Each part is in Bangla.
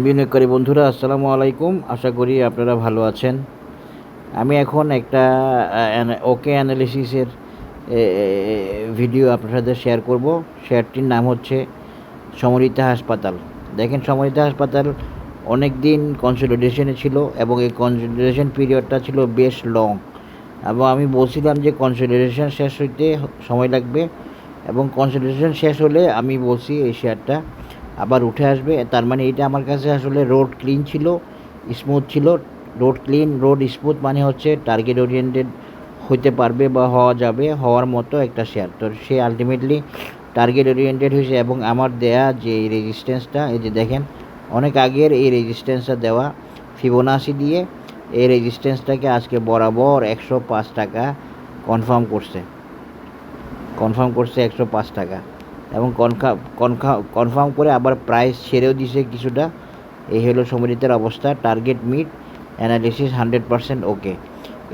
বিনিয়োগকারী বন্ধুরা আসসালামু আলাইকুম। আশা করি আপনারা ভালো আছেন। আমি এখন একটা ওকে অ্যানালিসিসের ভিডিও আপনার সাথে শেয়ার করব। শেয়ারটির নাম হচ্ছে সমরিতা হাসপাতাল। দেখেন, সমরিতা হাসপাতাল অনেক দিন কনসলিডেশনে ছিল এবং এই কনসলিডেশন পিরিয়ডটা ছিল বেশ লং, এবং আমি বলছিলাম যে কনসলিডেশন শেষ হইতে সময় লাগবে, এবং কনসলিডেশন শেষ হলে আমি বলছি এই শেয়ারটা আবার উঠে আসবে। তার মানে এটা আমার কাছে আসলে রোড ক্লিন ছিল, স্মুথ ছিল। রোড ক্লিন, রোড স্মুথ মানে হচ্ছে টার্গেট ওরিয়েন্টেড হইতে পারবে বা হওয়া যাবে, হওয়ার মতো একটা শেয়ার। তো সে আলটিমেটলি টার্গেট ওরিয়েন্টেড হয়েছে, এবং আমার দেয়া যে এই রেজিস্ট্যান্সটা, এই যে দেখেন অনেক আগের এই রেজিস্ট্যান্সটা দেওয়া ফিবোনাসি দিয়ে, এই রেজিস্ট্যান্সটাকে আজকে বরাবর 105 টাকা কনফার্ম করছে 105 টাকা, এবং কনফার্ম করে আবার প্রাইস ছেড়েও দিছে কিছুটা। এই হলো সমরিতার অবস্থা। টার্গেট মিট, অ্যানালিসিস 100% ওকে।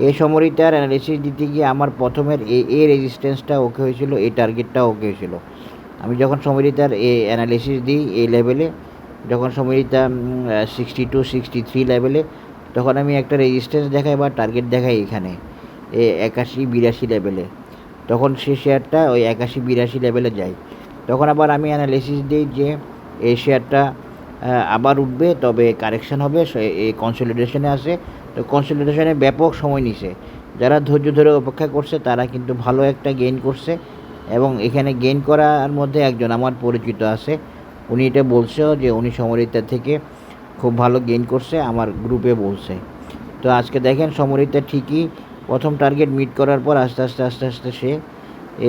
এই সমরিতার অ্যানালিসিস দিতে গিয়ে আমার প্রথমের এই রেজিস্ট্যান্সটা ওকে হয়েছিল, এই টার্গেটটা ওকে হয়েছিল। আমি যখন সমরিতার এই অ্যানালিসিস দিই এই লেভেলে, যখন সমরিতা 62-63 লেভেলে, তখন আমি একটা রেজিস্ট্যান্স দেখাই বা টার্গেট দেখাই এখানে 81-82 লেভেলে। তখন সে শেয়ারটা ওই 81-82 লেভেলে যায়। তখন আবার আমি অ্যানালিসিস দিই যে এই শেয়ারটা আবার উঠবে, তবে কারেকশান হবে, এই কনসলিডেশনে আসে। তো কনসলিডেশনে ব্যাপক সময় নিছে। যারা ধৈর্য ধরে অপেক্ষা করছে তারা কিন্তু ভালো একটা গেইন করছে, এবং এখানে গেইন করার মধ্যে একজন আমার পরিচিত আছে, উনি এটা বলছেও যে উনি সমরিতা থেকে খুব ভালো গেইন করছে, আমার গ্রুপে বলছে। তো আজকে দেখেন সমরিতা ঠিকই প্রথম টার্গেট মিট করার পর আস্তে আস্তে সে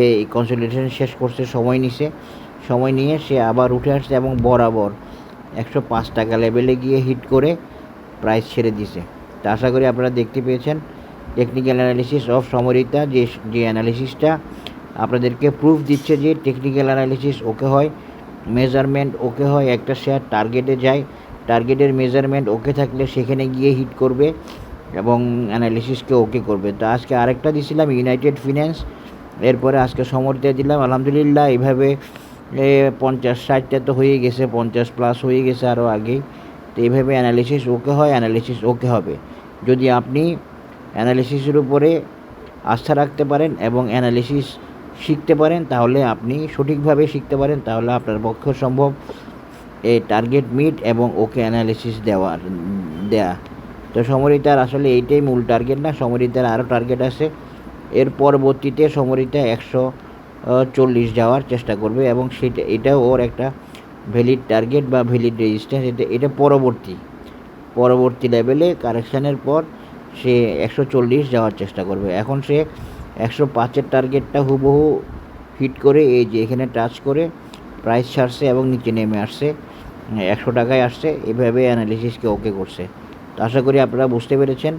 এই কনসলিডেশন শেষ করছে, সময় নিয়ে সে আবার উঠে আসছে, এবং বরাবর 105 টাকা লেভেলে গিয়ে হিট করে প্রাইস ছেড়ে দিছে। তো আশা করি আপনারা দেখতে পেয়েছেন টেকনিক্যাল অ্যানালিসিস অফ সমরিতা, যে অ্যানালিসিসটা আপনাদেরকে প্রুফ দিচ্ছে যে টেকনিক্যাল অ্যানালিসিস ওকে হয়, মেজারমেন্ট ওকে হয়, একটা শেয়ার টার্গেটে যায়, টার্গেটের মেজারমেন্ট ওকে থাকলে সেখানে গিয়ে হিট করবে এবং অ্যানালিসিসকে ওকে করবে। তো আজকে আরেকটা দিছিলাম ইউনাইটেড ফিন্যান্স, এরপরে আজকে সমরিতা দিলাম। আলহামদুলিল্লাহ এইভাবে 50-60টা তো হয়ে গেছে, 50+ হয়ে গেছে আরও আগেই। তো এইভাবে অ্যানালিসিস ওকে হয়, অ্যানালিসিস ওকে হবে। যদি আপনি অ্যানালিসিসের উপরে আস্থা রাখতে পারেন এবং অ্যানালিসিস শিখতে পারেন, তাহলে আপনি সঠিকভাবে শিখতে পারেন, তাহলে আপনার পক্ষে সম্ভব এই টার্গেট মিট এবং ওকে অ্যানালিসিস দেয়া। তো সমরিতার আসলে এইটাই মূল টার্গেট না, সমরিতার আরও টার্গেট আছে। এর পরবর্তীতে সমরিতা 140 যাওয়ার চেষ্টা করবে, এবং এটাও ওর একটা ভ্যালিড টার্গেট বা ভ্যালিড রেজিস্ট্যান্স। এটা পরবর্তী লেভেলে কারেকশানের পর সে 140 যাওয়ার চেষ্টা করবে। এখন সে 105-এর টার্গেটটা হুবহু হিট করে এই যে এখানে টাচ করে প্রাইস ছাড়ছে এবং নিচে নেমে আসছে, 100 টাকায় আসছে। এভাবে অ্যানালিসিসকে ওকে করছে। তো আশা করি আপনারা বুঝতে পেরেছেন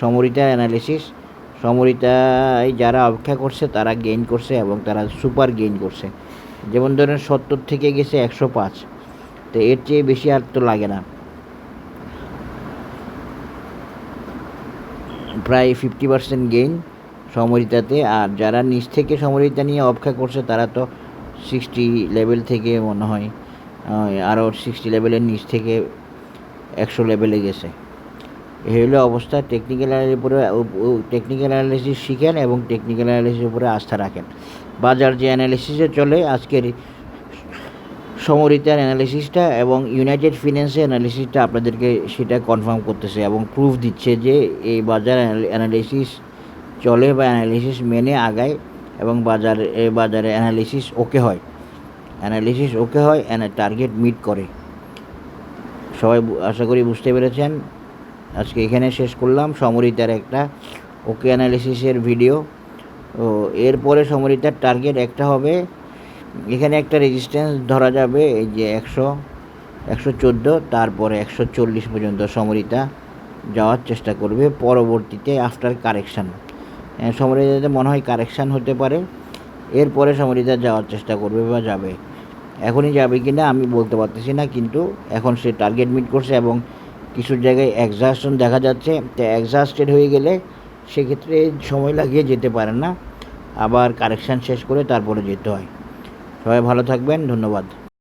সমরিতা অ্যানালিসিস। সমরিতায় যারা অপেক্ষা করছে তারা গেইন করছে, এবং তারা সুপার গেইন করছে। যেমন ধরেন 70 থেকে গেছে 105, তো এর চেয়ে বেশি আর তো লাগে না, প্রায় 50% গেইন সমরিতাতে। আর যারা নিচ থেকে সমরিতা নিয়ে অপেক্ষা করছে তারা তো 60 লেভেল থেকে মনে হয় আরও 60 লেভেলের নিচ থেকে 100 লেভেলে গেছে। এই হলো অবস্থা। টেকনিক্যাল অ্যানালিসিস শিখেন এবং টেকনিক্যাল অ্যানালিসিসের উপরে আস্থা রাখেন। বাজার যে অ্যানালিসিসে চলে, আজকের সমরিতার অ্যানালিসিসটা এবং ইউনাইটেড ফিন্যান্সের অ্যানালিসিসটা আপনাদেরকে সেটা কনফার্ম করতেছে এবং প্রুফ দিচ্ছে যে এই বাজার অ্যানালিসিস চলে বা অ্যানালিসিস মেনে আগায়, এবং বাজারে অ্যানালিসিস ওকে হয়, টার্গেট মিট করে। সবাই আশা করি বুঝতে পেরেছেন। আজকে এখানে শেষ করলাম সমরিতার একটা ওকে অ্যানালিসিসের ভিডিও। ও এরপরে সমরিতার টার্গেট একটা হবে, এখানে একটা রেজিস্ট্যান্স ধরা যাবে, এই যে 114, তারপরে 140 পর্যন্ত সমরিতা যাওয়ার চেষ্টা করবে পরবর্তীতে আফটার কারেকশান। সমরিতাতে মনে হয় কারেকশান হতে পারে, এরপরে সমরিতা যাওয়ার চেষ্টা করবে বা যাবে। এখনই যাবে কি না আমি বলতে পারতেছি না, কিন্তু এখন সে টার্গেট মিট করছে এবং কিছু জায়গায় এক্সহাস্টন দেখা যাচ্ছে। তো এক্সহাস্টেড হয়ে গেলে সেক্ষেত্রে সময় লাগিয়ে যেতে পারে না, আবার কারেকশান শেষ করে তারপরে যেতে হয়। সবাই ভালো থাকবেন, ধন্যবাদ।